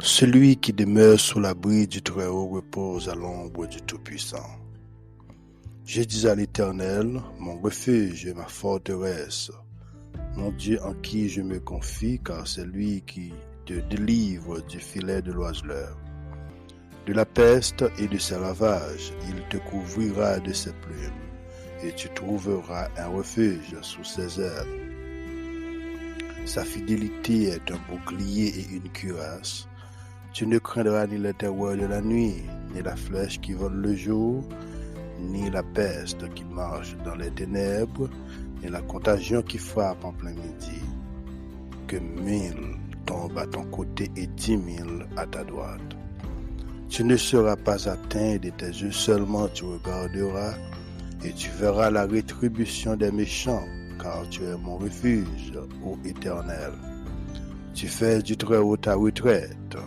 Celui qui demeure sous l'abri du Très-Haut repose à l'ombre du Tout-Puissant. Je dis à l'Éternel, mon refuge et ma forteresse, mon Dieu en qui je me confie, car c'est lui qui te délivre du filet de l'oiseleur, de la peste et de ses ravages. Il te couvrira de ses plumes, et tu trouveras un refuge sous ses ailes. Sa fidélité est un bouclier et une cuirasse. Tu ne craindras ni les terreurs de la nuit, ni la flèche qui vole le jour, ni la peste qui marche dans les ténèbres, ni la contagion qui frappe en plein midi. Que 1000 tombent à ton côté et 10 000 à ta droite. Tu ne seras pas atteint, de tes yeux seulement tu regarderas, et tu verras la rétribution des méchants, car tu es mon refuge, ô Éternel. Tu fais du Très-Haut ta retraite.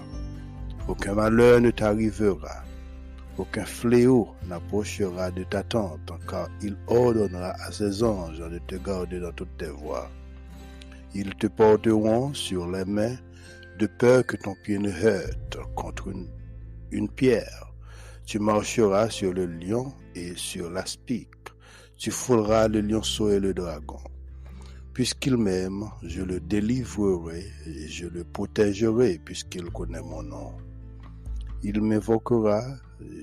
Aucun malheur ne t'arrivera, aucun fléau n'approchera de ta tente, car il ordonnera à ses anges de te garder dans toutes tes voies. Ils te porteront sur les mains, de peur que ton pied ne heurte contre une pierre. Tu marcheras sur le lion et sur l'aspic. Tu fouleras le lionceau et le dragon. Puisqu'il m'aime, je le délivrerai et je le protégerai, puisqu'il connaît mon nom. Il m'invoquera,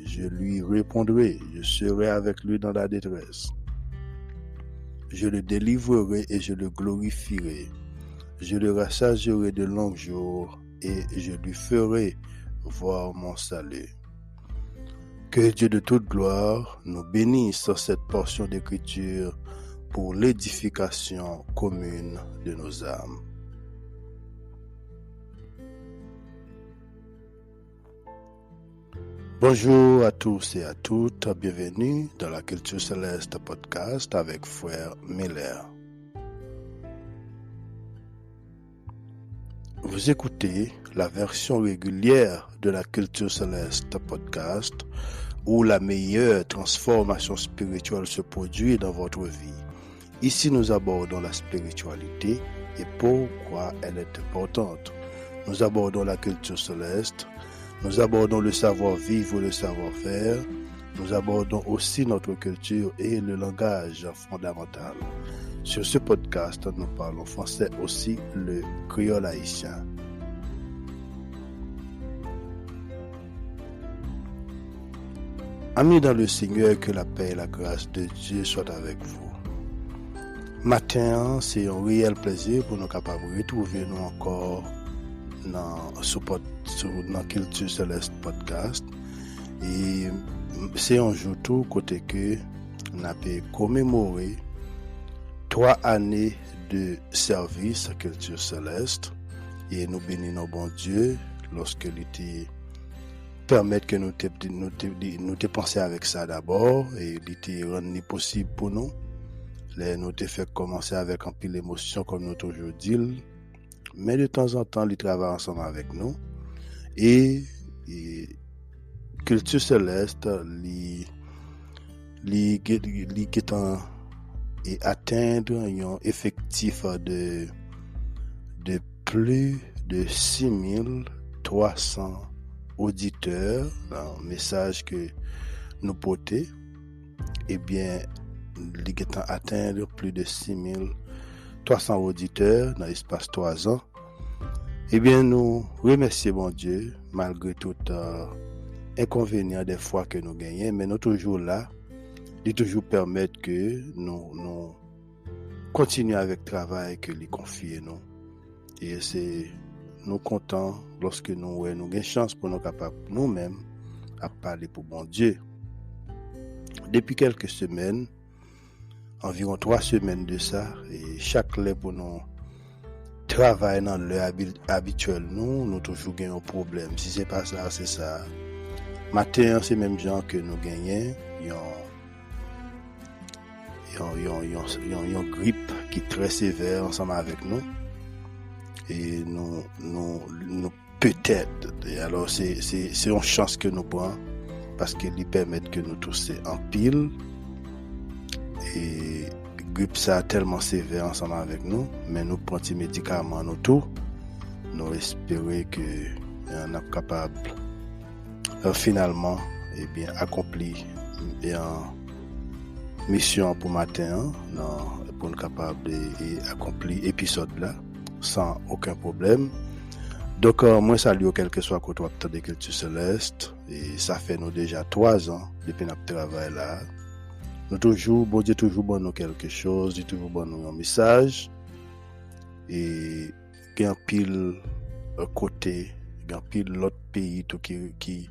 je lui répondrai, je serai avec lui dans la détresse. Je le délivrerai et je le glorifierai. Je le rassasirai de longs jours et je lui ferai voir mon salut. Que Dieu de toute gloire nous bénisse cette portion d'écriture pour l'édification commune de nos âmes. Bonjour à tous et à toutes, bienvenue dans la Culture Céleste podcast avec Frère Miller. Vous écoutez la version régulière de la Culture Céleste podcast où la meilleure transformation spirituelle se produit dans votre vie. Ici, nous abordons la spiritualité et pourquoi elle est importante. Nous abordons la culture céleste. Nous abordons le savoir-vivre et le savoir-faire. Nous abordons aussi notre culture et le langage fondamental. Sur ce podcast, nous parlons français aussi, le créole haïtien. Amis dans le Seigneur, que la paix et la grâce de Dieu soient avec vous. Matin, c'est un réel plaisir pour nous capables de retrouver nous encore dans Culture Céleste podcast. Et c'est un jour tout côté que nous avons commémoré 3 années de service à Culture Céleste et nous bénissons bon Dieu lorsque il était permettre que nous te penser avec ça d'abord et il était rendu possible pour nous. Nous te fait commencer avec un pile d'émotion comme nous toujours dit, mais de temps en temps, ils travaillent ensemble avec nous et Culture Céleste et atteindre un effectif de plus de 6300 auditeurs, un message que nous portons, eh bien, il est atteindre plus de 6300 auditeurs dans l'espace 3 ans. Eh bien, nous remercions bon Dieu, malgré tout inconvénient des fois que nous gagnons, mais nous toujours là, de toujours permettre que nous continuions avec le travail que lui confie nous. Et c'est nous contents lorsque nous avons une chance pour nous capables nous-mêmes à parler pour bon Dieu. Depuis quelques semaines, environ 3 semaines de ça, et chaque lait pour nous travailler dans l'heure habituelle, nous toujours gagnons un problème. Si c'est pas ça, c'est ça. Matin, c'est même gens que nous gagnons, ils ont une grippe qui est très sévère ensemble avec nous. Et nous peut-être, et alors c'est une chance que nous prenons parce qu'ils permettent que nous tousser en pile et grippe ça tellement sévère ensemble avec nous, mais nous prenons des médicaments nous tout, nous espérons que on est capable finalement accomplir mission pour matin pour être capable d'accomplir épisode là sans aucun problème. Donc moi salue quel que soit côté de culture céleste et ça fait nous déjà 3 ans depuis notre travail là. Nous toujours bon Dieu toujours bon nous quelque chose, il toujours bon nous un message et gain pile côté, gain pile l'autre pays tout qui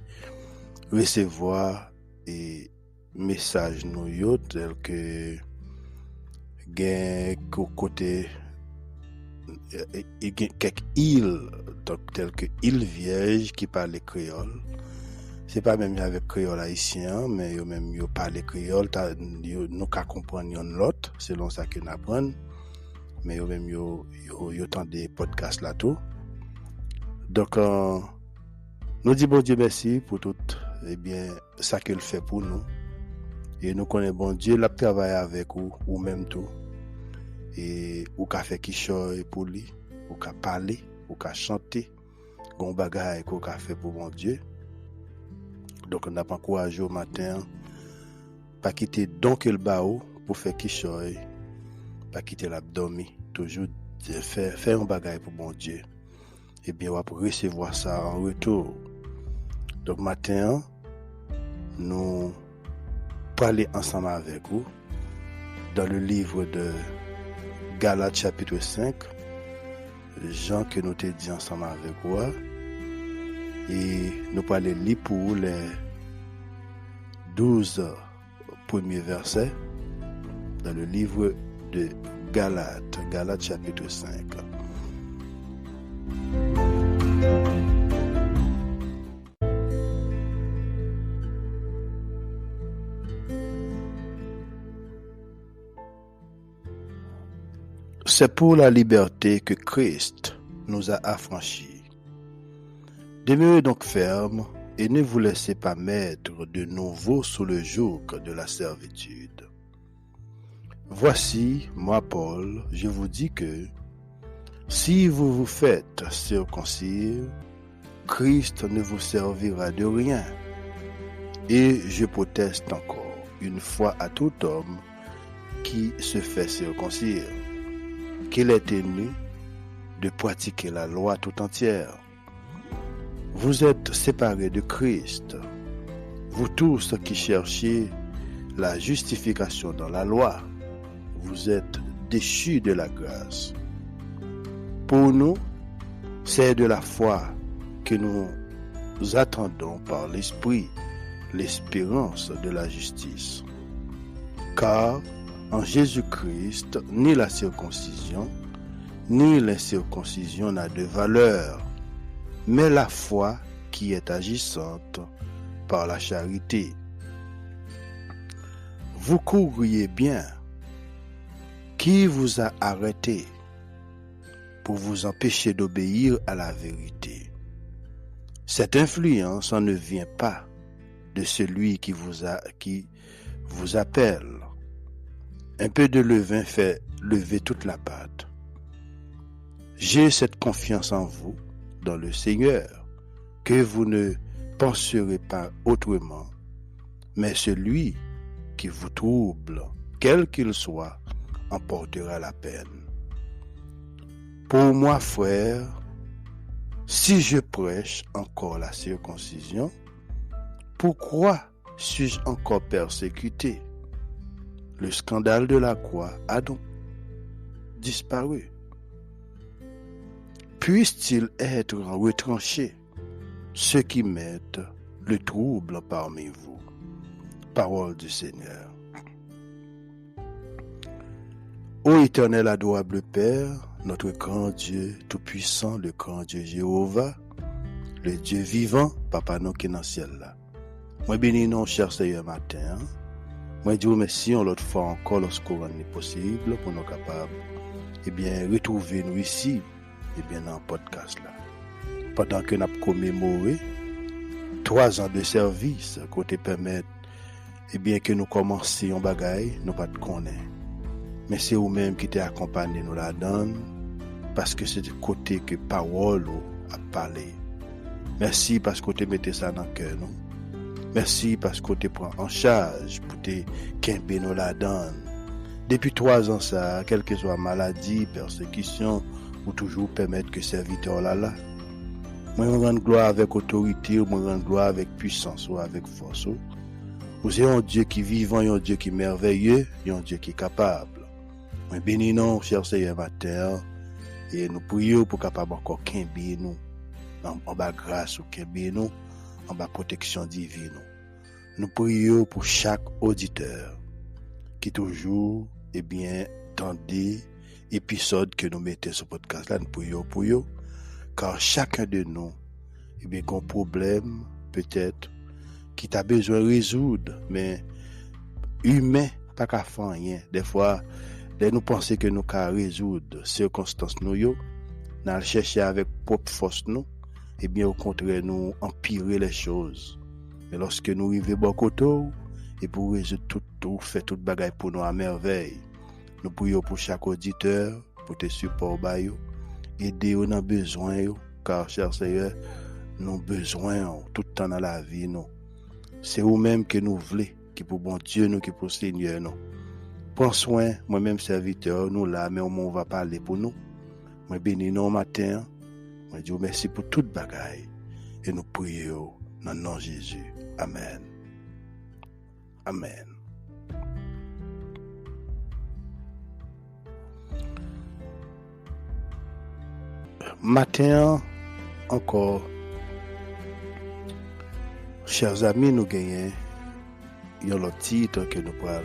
recevoir et message nous yo tel que gain côté et quelques îles tel que île Vierge qui parle créole. C'est pas même avec créole haïtien mais yo même yo parle créole nous ka comprendre l'autre selon ça que nous apprenons mais yo même yo tant des podcasts là tout. Donc nous dit bon Dieu merci pour tout ça qu'il fait pour nous et nous connaissons bon Dieu l'a travailler avec ou même tout et ou ka fait qui choy pour lui ou ka parler ou ka chanter gon bagay ko ka fait pour bon Dieu. Donc on n'a pas encouragé au matin pas quitter donc le baou pour faire qui choy pas quitter l'abdomen toujours faire un bagay pour bon Dieu et bien on va recevoir ça en retour. Donc matin nous parler ensemble avec vous dans le livre de Galates chapitre 5, Jean que nous te dit ensemble avec vous et nous parler lire pour les 12 premiers versets dans le livre de Galates chapitre 5. C'est pour la liberté que Christ nous a affranchis. Demeurez donc fermes et ne vous laissez pas mettre de nouveau sous le joug de la servitude. Voici, moi Paul, je vous dis que si vous vous faites circoncire, Christ ne vous servira de rien. Et je proteste encore une fois à tout homme qui se fait circoncire qu'il est tenu de pratiquer la loi tout entière. Vous êtes séparés de Christ, vous tous qui cherchez la justification dans la loi, vous êtes déchus de la grâce. Pour nous, c'est de la foi que nous attendons par l'Esprit l'espérance de la justice. Car en Jésus-Christ, ni la circoncision, ni l'incirconcision n'a de valeur, mais la foi qui est agissante par la charité. Vous courriez bien. Qui vous a arrêté pour vous empêcher d'obéir à la vérité? Cette influence ne vient pas de celui qui vous appelle. Un peu de levain fait lever toute la pâte. J'ai cette confiance en vous, dans le Seigneur, que vous ne penserez pas autrement, mais celui qui vous trouble, quel qu'il soit, en portera la peine. Pour moi, frère, si je prêche encore la circoncision, pourquoi suis-je encore persécuté? Le scandale de la croix a donc disparu. Puisse-t-il être retranché, ceux qui mettent le trouble parmi vous? Parole du Seigneur. Ô éternel adorable Père, notre grand Dieu tout-puissant, le grand Dieu Jéhovah, le Dieu vivant, Papa nous qui est dans le ciel là. Moi bénis nous, cher Seigneur, matin. Moi dis merci en l'autre fois encore lorsqu'on est possible pour nous capables retrouver nous ici dans le podcast là. Pendant que nous avons commémoré 3 ans de service, côté permettre que nous commencions bagaille, nous pas de connaître. Mais c'est vous-même qui t'es accompagné nous la donne parce que c'est du côté que parole a parlé. Merci parce que tu mettez ça dans le cœur, non? Merci parce que tu prends en charge pour te kembe nous la donne. Depuis 3 ans, ça, quelle que soit maladie, persécution, ou toujours permettre que serviteur là. Moi, je rends gloire avec autorité, moi, je rends gloire avec puissance ou avec force. Vous êtes un Dieu qui est vivant, un Dieu qui est merveilleux, un Dieu qui est capable. Moi, bénis nous, cher Seigneur, matin, et nous prions pour capable encore kembe nous, en bas grâce ou kembe nous, en bas protection divine. Nous prions pour chaque auditeur qui toujours, tendez épisode que nous mettons sur podcast là, nous prions pour eux, car chacun de nous, a un problème, peut-être, qui t'a besoin de résoudre, mais humain, pas qu'à faire rien. Des fois, nous pensons que nous pouvons résoudre circonstances nous, nous allons chercher avec propre force nous, au contraire, nous empirer les choses. Mais lorsque nous arrivons bon côté, et pour résoudre tout, faire toute bagaille pour nous à merveille, nous prions pour chaque auditeur, pour te support, aider nous dans besoin, car, cher Seigneur, nous avons besoin tout le temps dans la vie. Nous. C'est vous-même que nous voulons, qui pour bon Dieu, nous, qui pour Seigneur. Nous. Prends soin, moi-même serviteur, nous là, mais on va parler pour nous. Moi bénis nous matin. Moi dis merci pour toute bagaille. Et nous prions dans le nom de Jésus. Amen. Amen. Matin, encore, chers amis, nous gagnons un autre titre que nous pourrons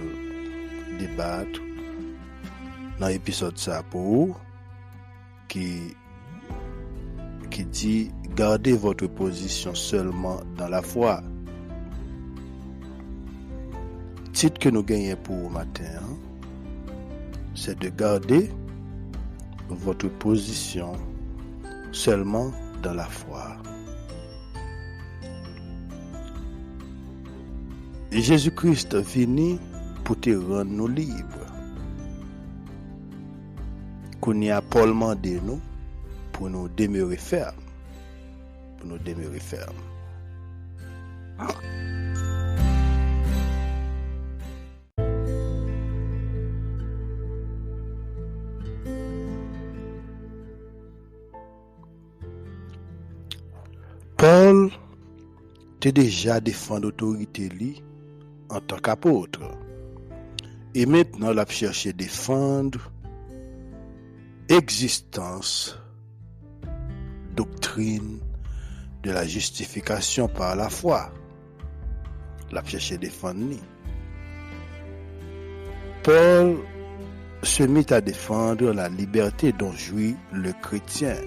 débattre dans l'épisode ça pour vous, qui dit gardez votre position seulement dans la foi. Titre que nous gagnons pour matin, c'est de garder votre position seulement dans la foi. Et Jésus-Christ est venu pour te rendre nous libres. Qu'on y a Paul demandé nous pour nous demeurer fermes. Pour nous demeurer fermes. Paul t'a déjà défendu l'autorité en tant qu'apôtre. Et maintenant, il a cherché à défendre l'existence, doctrine de la justification par la foi. Il a cherché à défendre. Paul se mit à défendre la liberté dont jouit le chrétien.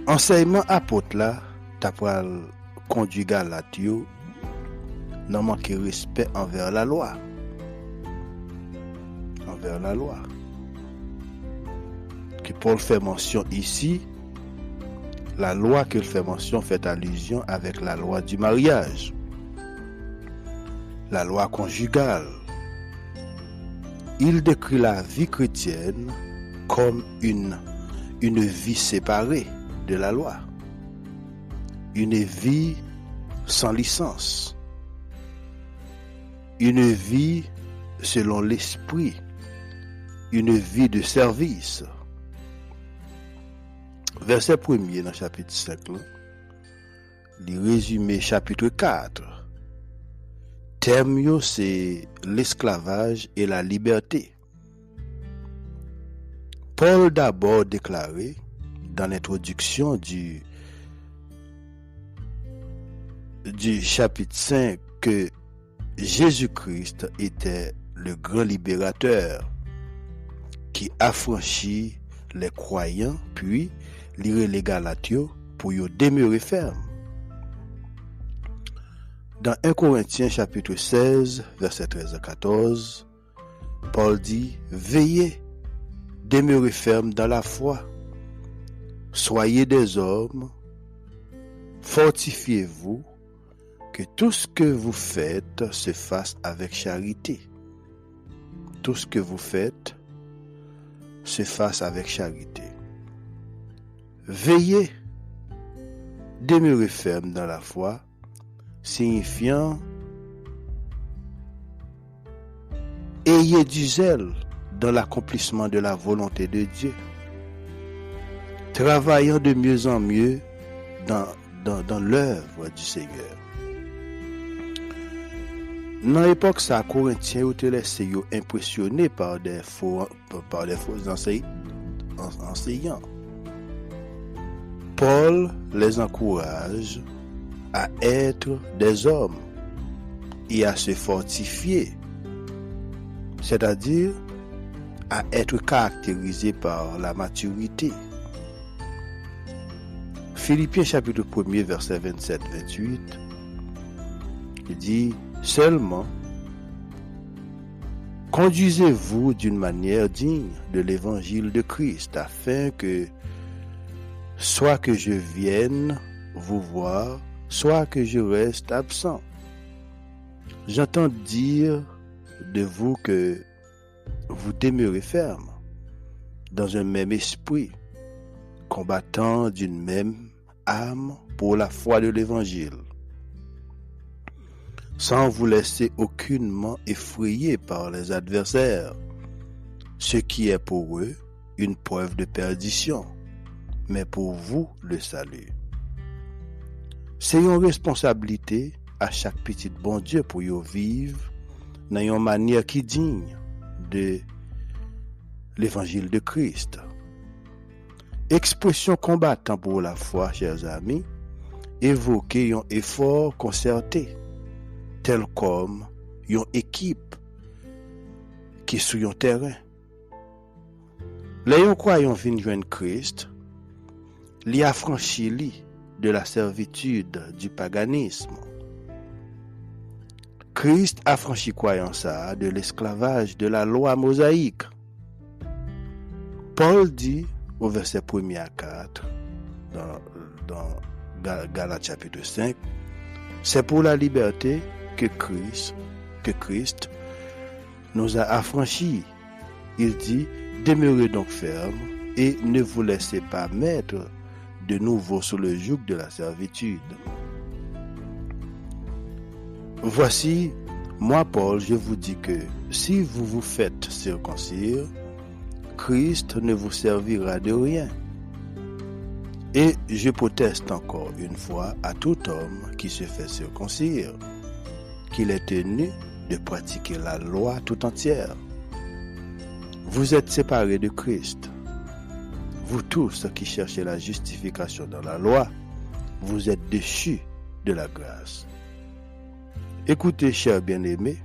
Enseignement apôtre là, t'as pas conduit Galatio, n'a manqué respect envers la loi. Envers la loi. Que Paul fait mention ici, la loi qu'il fait mention fait allusion avec la loi du mariage, la loi conjugale. Il décrit la vie chrétienne comme une vie séparée de la loi, une vie sans licence, une vie selon l'esprit, une vie de service. Verset 1er dans chapitre 5, il résume chapitre 4. Thème, c'est l'esclavage et la liberté. Paul d'abord déclaré dans l'introduction du chapitre 5 que Jésus-Christ était le grand libérateur qui affranchit les croyants, puis lire les Galatio pour y demeurer ferme. Dans 1 Corinthiens chapitre 16, verset 13 à 14, Paul dit, veillez, demeurez ferme dans la foi, soyez des hommes, fortifiez-vous, que tout ce que vous faites se fasse avec charité. Tout ce que vous faites se fasse avec charité. Veillez, demeurer ferme dans la foi, signifiant ayez du zèle dans l'accomplissement de la volonté de Dieu, travaillant de mieux en mieux dans l'œuvre du Seigneur. Dans l'époque, ça, Corinthiens ont été laissés impressionnés par des faux enseignants. Paul les encourage à être des hommes et à se fortifier, c'est-à-dire à être caractérisés par la maturité. Philippiens chapitre 1er, verset 27-28, il dit « Seulement, conduisez-vous d'une manière digne de l'évangile de Christ, afin que, soit que je vienne vous voir, soit que je reste absent. J'entends dire de vous que vous demeurez ferme, dans un même esprit, combattant d'une même âme pour la foi de l'évangile, sans vous laisser aucunement effrayer par les adversaires, ce qui est pour eux une preuve de perdition, mais pour vous le salut. C'est une responsabilité à chaque petit bon Dieu pour y vivre dans une manière qui digne de l'évangile de Christ. Expression combattant pour la foi, chers amis, évoquer un effort concerté, tel comme une équipe qui est sur un terrain. Les croyants viennent joindre Christ, l'y affranchit de la servitude du paganisme. Christ affranchit croyant ça de l'esclavage de la loi mosaïque. Paul dit au verset 1er à 4 dans Galates chapitre 5, c'est pour la liberté que Christ nous a affranchis. Il dit, demeurez donc ferme et ne vous laissez pas mettre de nouveau sous le joug de la servitude. Voici, moi Paul, je vous dis que si vous vous faites circoncire, Christ ne vous servira de rien. Et je proteste encore une fois à tout homme qui se fait circoncire, qu'il est tenu de pratiquer la loi tout entière. Vous êtes séparés de Christ. Vous tous qui cherchez la justification dans la loi, vous êtes déchus de la grâce. Écoutez, chers bien-aimés,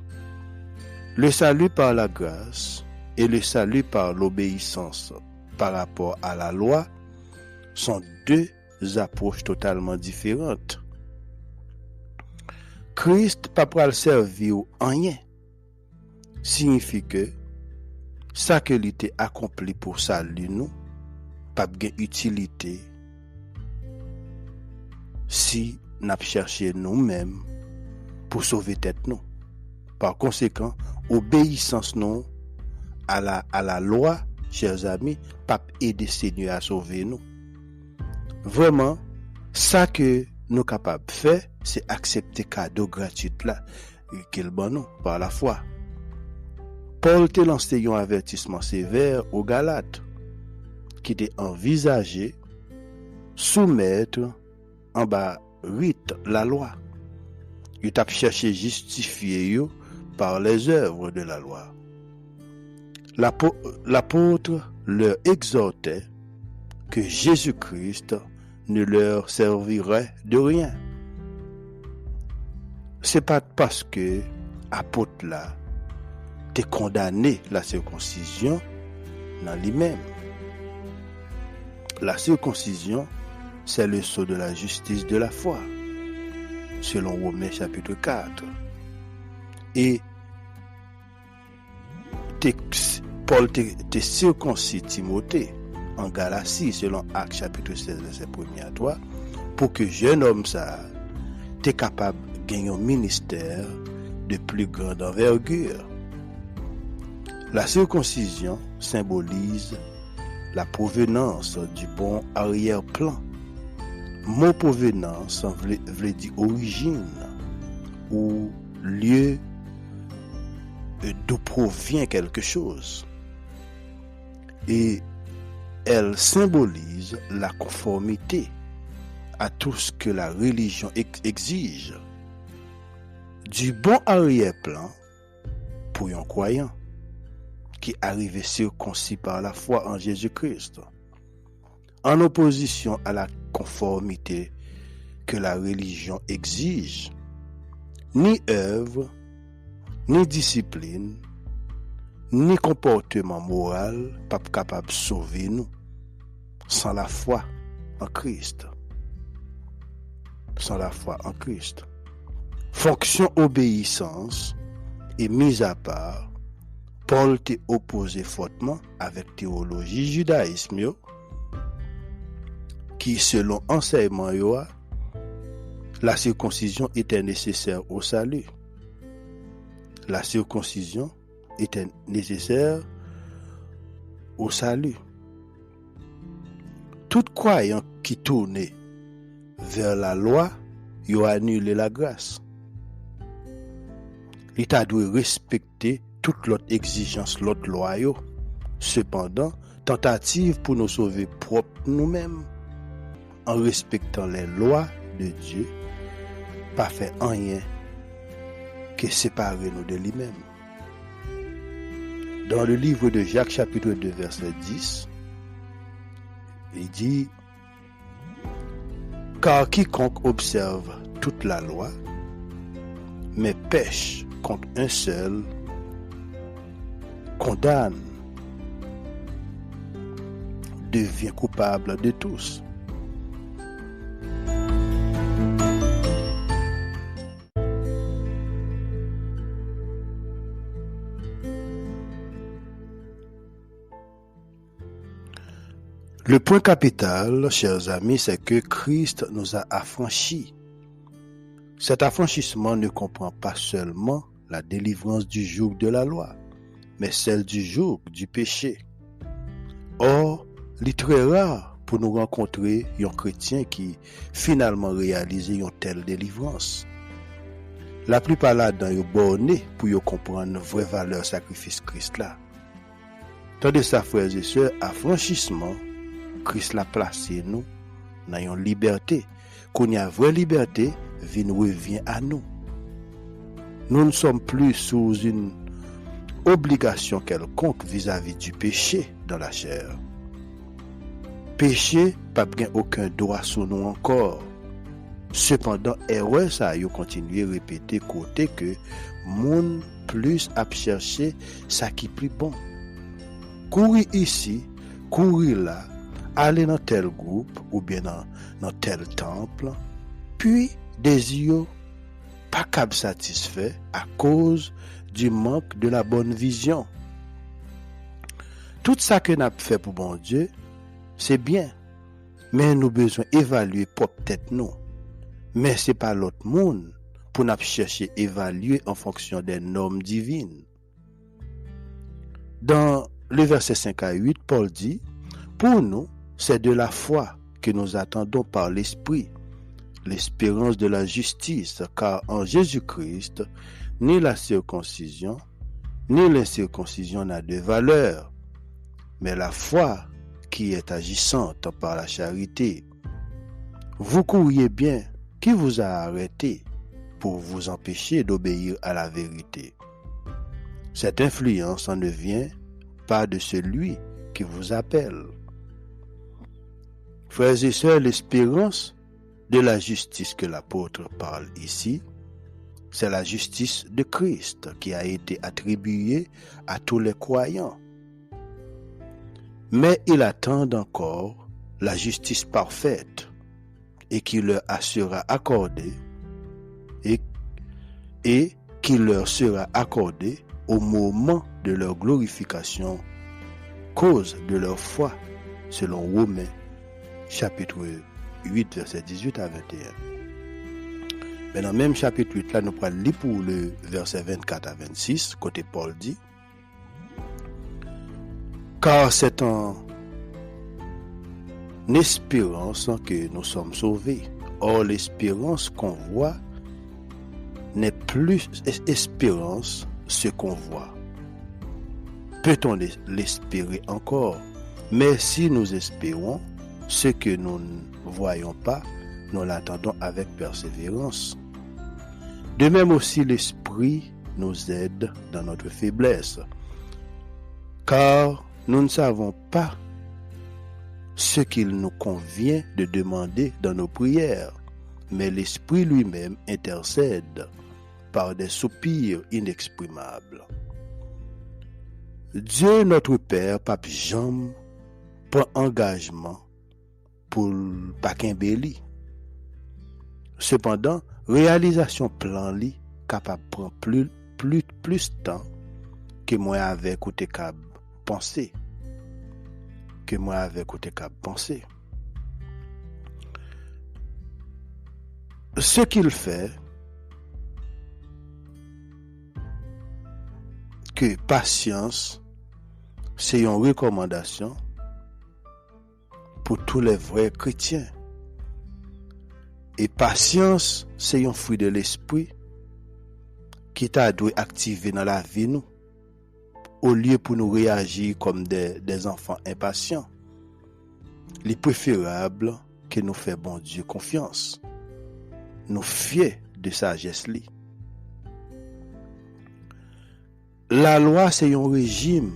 le salut par la grâce et le salut par l'obéissance par rapport à la loi sont deux approches totalement différentes. Christ pas pour le servir en rien signifie que ça que il était accompli pour salut nous pas de utilité si n'a cherché nous-mêmes pour sauver tête nous. Par conséquent, obéissance nous à la loi, chers amis, pas aider Seigneur à sauver nous. Vraiment, ça que nous capables de faire, c'est accepter cadeau gratuit là qu'il bon nous par la foi. Paul te lancé un avertissement sévère aux Galates qui était envisagé soumettre en bas rite la loi. Il t'a cherché justifier par les œuvres de la loi. L'apôtre leur exhortait que Jésus-Christ ne leur servirait de rien. C'est pas parce que apôtre là t'es condamné la circoncision dans lui-même. La circoncision, c'est le sceau de la justice de la foi, selon Romains chapitre 4. Et Paul te circoncis Timothée en Galatie, selon Actes chapitre 16, verset 1er à 3, pour que jeune homme ça t'es capable de gagner un ministère de plus grande envergure. La circoncision symbolise la provenance du bon arrière-plan, mot provenance veut dire origine ou lieu d'où provient quelque chose. Et elle symbolise la conformité à tout ce que la religion exige. Du bon arrière-plan pour un croyant qui arrive circoncis par la foi en Jésus-Christ, en opposition à la conformité que la religion exige. Ni œuvre, ni discipline, ni comportement moral pas capable de sauver nous sans la foi en Christ. Sans la foi en Christ. Fonction obéissance et mise à part, Paul t'est opposé fortement avec théologie judaïsme yo, qui selon enseignement yo, la circoncision était nécessaire au salut. La circoncision était nécessaire au salut. Tout croyant qui tournait vers la loi, il a annulé la grâce. L'État doit respecter toute l'autre exigence, l'autre loi. Cependant, tentative pour nous sauver propre nous-mêmes, en respectant les lois de Dieu, pas fait rien que séparer nous de lui-même. Dans le livre de Jacques, chapitre 2, verset 10, il dit: car quiconque observe toute la loi, mais pêche contre un seul, condamne, devient coupable de tous. Le point capital, chers amis, c'est que Christ nous a affranchis. Cet affranchissement ne comprend pas seulement la délivrance du joug de la loi, mais celle du joug du péché. Or, il est très rare pour nous rencontrer un chrétien qui finalement réalise une telle délivrance. La plupart là-dedans sont bornés pour comprendre la vraie valeur sacrifice Christ là. Tandis ça, frères et sœurs, affranchissement, Christ l'a placé nous dans une liberté. Qu'on y a vraie liberté, revient à nous. Nous ne sommes plus sous une obligation quelconque vis-à-vis du péché dans la chair. Péché, pas bien aucun droit sur nous encore. Cependant, erreur ça yo continue à répéter côté que moun plus à chercher ça qui plus bon. Courir ici, courir là, aller dans tel groupe ou bien dans tel temple, puis des yeux pas cap satisfait à cause du manque de la bonne vision. Tout ça que nous avons fait pour bon Dieu, c'est bien, mais nous avons besoin d'évaluer propre tête nous. Mais ce n'est pas l'autre monde pour nous chercher à évaluer en fonction des normes divines. Dans le verset 5 à 8, Paul dit: pour nous, c'est de la foi que nous attendons par l'Esprit, l'espérance de la justice, car en Jésus-Christ, ni la circoncision, ni l'incirconcision n'a de valeur, mais la foi qui est agissante par la charité. Vous courriez bien, qui vous a arrêté pour vous empêcher d'obéir à la vérité? Cette influence ne vient pas de celui qui vous appelle. Frères et sœurs, l'espérance de la justice que l'apôtre parle ici, c'est la justice de Christ qui a été attribuée à tous les croyants. Mais il attend encore la justice parfaite et qui leur sera accordée et qui leur sera accordée au moment de leur glorification, cause de leur foi, selon Romains chapitre 8, verset 18 à 21. Mais dans le même chapitre 8, là, nous prenons lire pour le verset 24 à 26, côté Paul dit: car c'est en espérance que nous sommes sauvés. Or, l'espérance qu'on voit n'est plus espérance ce qu'on voit. Peut-on l'espérer encore? Mais si nous espérons ce que nous ne voyons pas, nous l'attendons avec persévérance. De même aussi, l'Esprit nous aide dans notre faiblesse, car nous ne savons pas ce qu'il nous convient de demander dans nos prières, mais l'Esprit lui-même intercède par des soupirs inexprimables. Dieu notre Père, Pape Jean, prend engagement pour pas qu'embelli. Cependant, réalisation plan li capable prendre plus de temps que moi avec ou te cap penser. Ce qu'il fait, que patience, c'est une recommandation pour tous les vrais chrétiens. Et patience, c'est un fruit de l'esprit qui t'a dû activer dans la vie nous, au lieu pour nous réagir comme des enfants impatients. Il est préférable que nous fassions bon Dieu confiance, nous fier de sagesse li. La loi, c'est un régime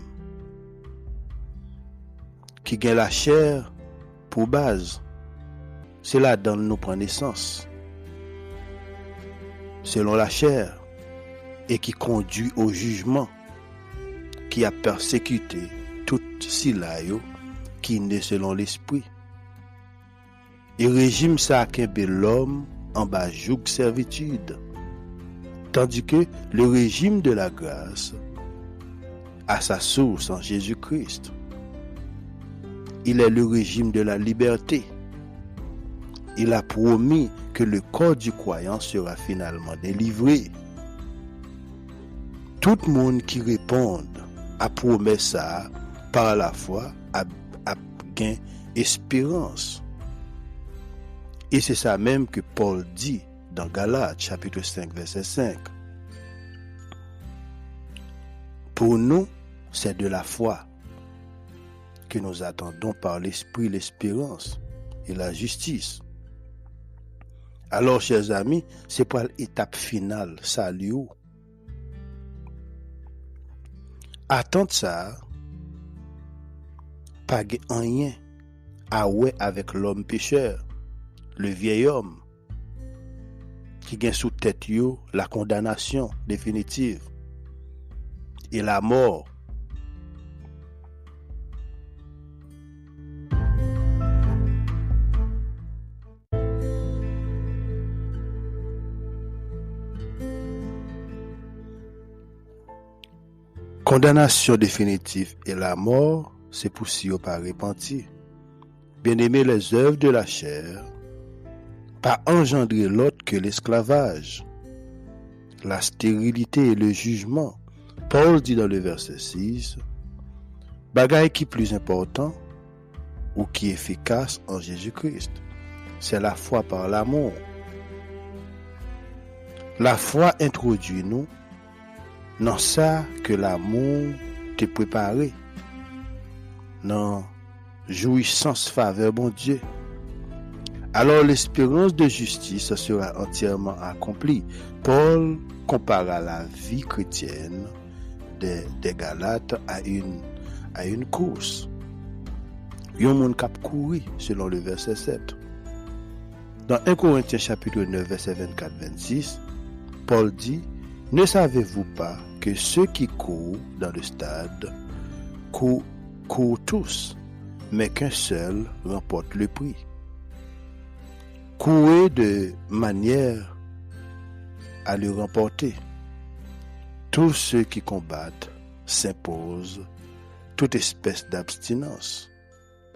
qui gagne la chair pour base. C'est là-dedans nous prend naissance, selon la chair, et qui conduit au jugement, qui a persécuté tout silayo qui naît selon l'esprit. Et régime ça kembe l'homme en bas joug servitude, tandis que le régime de la grâce a sa source en Jésus-Christ. Il est le régime de la liberté. Il a promis que le corps du croyant sera finalement délivré. Tout le monde qui répond à promesse ça par la foi a gain espérance. Et c'est ça même que Paul dit dans Galates chapitre 5 verset 5. Pour nous, c'est de la foi que nous attendons par l'esprit l'espérance et la justice. Alors, chers amis, c'est pour l'étape finale, salut. Attendre ça, pas rien à ouais avec l'homme pécheur, le vieil homme, qui gagne sous tête yo la condamnation définitive et la mort. Condamnation définitive et la mort, c'est pour si on pas repenti. Bien-aimés, les œuvres de la chair, pas engendrer l'autre que l'esclavage, la stérilité et le jugement. Paul dit dans le verset 6, bagaille qui plus important ou qui est efficace en Jésus-Christ, c'est la foi par l'amour. La foi introduit nous dans ça que l'amour te préparé, dans jouissance faveur bon Dieu. Alors l'espérance de justice sera entièrement accomplie. Paul compara la vie chrétienne des Galates à une course. Yon moun kap kouri selon le verset 7. Dans 1 Corinthiens chapitre 9 verset 24-26, Paul dit: ne savez-vous pas que ceux qui courent dans le stade courent tous, mais qu'un seul remporte le prix? Courez de manière à le remporter. Tous ceux qui combattent s'imposent toute espèce d'abstinence,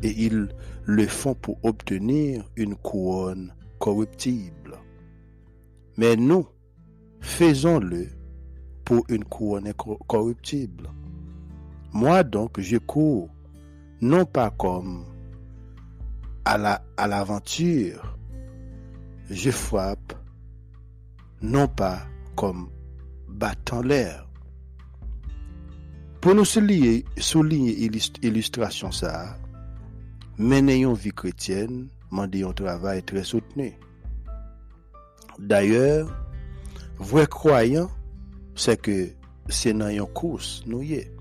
et ils le font pour obtenir une couronne corruptible. Mais nous, faisons-le pour une couronne corruptible. Moi donc, je cours, non pas comme à l'aventure, je frappe non pas comme battant l'air. Pour nous souligner illustration ça, mener une vie chrétienne, demander un travail très soutenu. D'ailleurs, vrai croyant, c'est que c'est dans une course nous y est.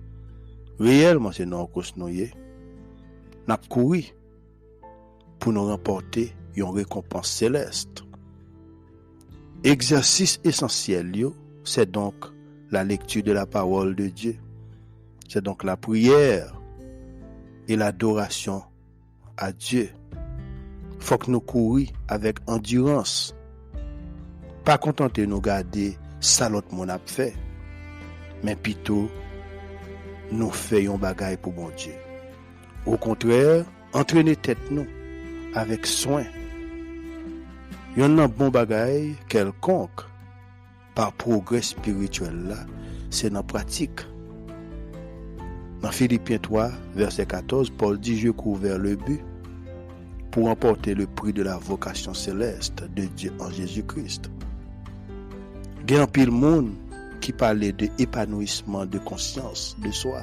Réellement, c'est dans une course nous y est. N'a couru pour nous remporter une récompense céleste. Exercice essentiel, c'est donc la lecture de la parole de Dieu. C'est donc la prière et l'adoration à Dieu. Faut que nous courions avec endurance. Pas contenter nous garder ça l'autre monde a fait, mais plutôt nous faisons bagaille pour mon Dieu. Au contraire, entraîner tête nous avec soin. Il y en a bon bagaille quelconque par progrès spirituel là, c'est dans la pratique. Dans Philippiens 3, verset 14, Paul dit: je cours vers le but pour remporter le prix de la vocation céleste de Dieu en Jésus-Christ. Il y a un pile monde qui parlait de épanouissement de conscience de soi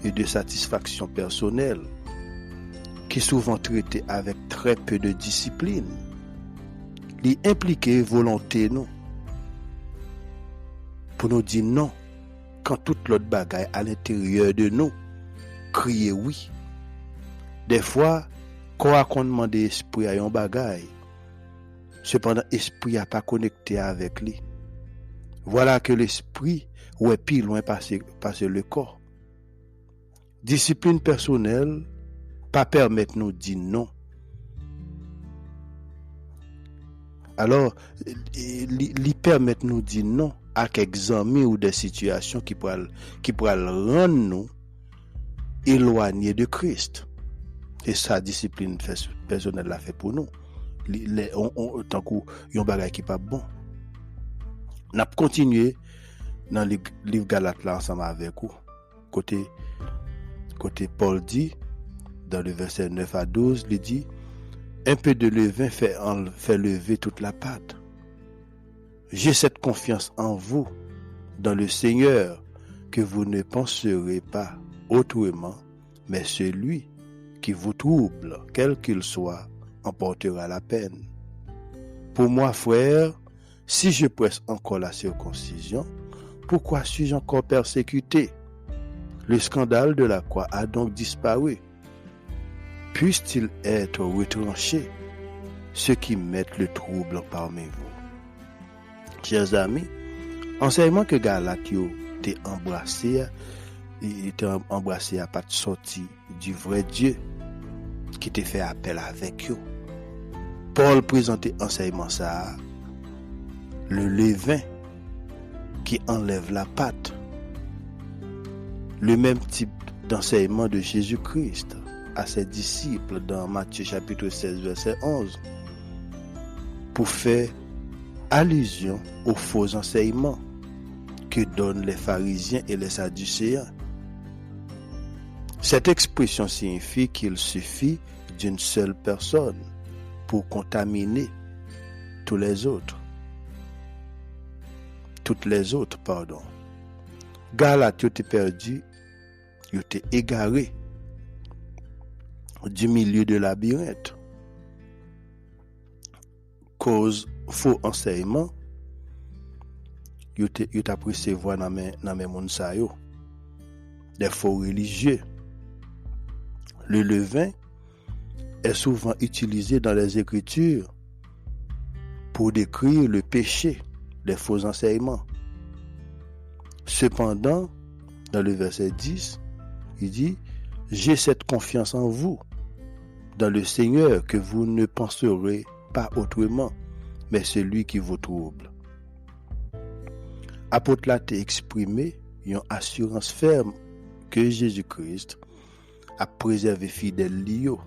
et de satisfaction personnelle, qui souvent traité avec très peu de discipline. Il impliquait volonté nous pour nous dire non quand toute l'autre bagaille à l'intérieur de nous crier oui. Des fois, quand on demande l'esprit à un bagaille, cependant l'esprit n'a pas connecté avec lui. Voilà que l'esprit est plus loin passer le corps. Discipline personnelle pas permettre nous de dire non. Alors, il permet nous de dire non à quelques amis ou des situations qui pourraient rendre nous éloignés de Christ. Et sa discipline personnelle l'a fait pour nous. Tant qu'il y a un bagage qui n'est pas bon. On a continué dans le livre Galates là ensemble avec vous. Côté Paul dit, dans le verset 9 à 12, il dit: un peu de levain fait lever toute la pâte. J'ai cette confiance en vous, dans le Seigneur, que vous ne penserez pas autrement, mais celui qui vous trouble, quel qu'il soit, en portera la peine. Pour moi, frère, si je presse encore la circoncision, pourquoi suis-je encore persécuté? Le scandale de la croix a donc disparu. Puisse-t-il être retranché, ceux qui mettent le trouble parmi vous. Chers amis, enseignement que Galatio t'est embrassé, il était embrassé à pas de sortie du vrai Dieu qui t'a fait appel avec eux. Paul présentait enseignement ça, le levain qui enlève la pâte, le même type d'enseignement de Jésus-Christ à ses disciples dans Matthieu chapitre 16 verset 11 pour faire allusion aux faux enseignements que donnent les pharisiens et les sadducéens. Cette expression signifie qu'il suffit d'une seule personne pour contaminer toutes les autres. Galate, tu t'es perdu, tu t'es égaré du milieu de labyrinthe. Cause faux enseignement, tu t'as pris ses voix dans mes moun sa yo. Des faux religieux. Le levain est souvent utilisé dans les Écritures pour décrire le péché des faux enseignements. Cependant, dans le verset 10, il dit: j'ai cette confiance en vous, dans le Seigneur, que vous ne penserez pas autrement, mais celui qui vous trouble. Apôtre là t'a exprimé une assurance ferme que Jésus-Christ a préservé fidèle Lio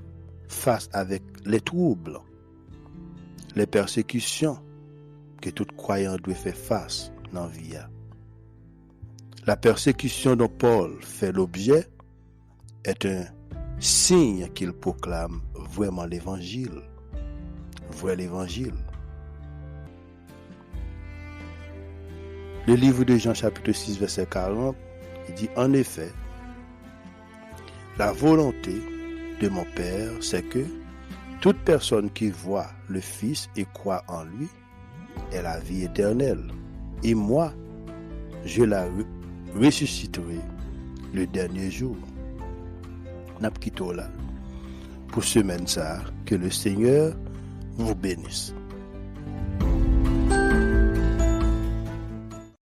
face avec les troubles, les persécutions que tout croyant doit faire face dans la vie. La persécution dont Paul fait l'objet est un signe qu'il proclame vraiment l'évangile. Vrai l'évangile. Le livre de Jean chapitre 6 verset 40, il dit en effet, la volonté de mon Père, c'est que toute personne qui voit le Fils et croit en lui ait la vie éternelle. Et moi, je la ressusciterai le dernier jour. N'a quitté là pour semaine ça, que le Seigneur vous bénisse.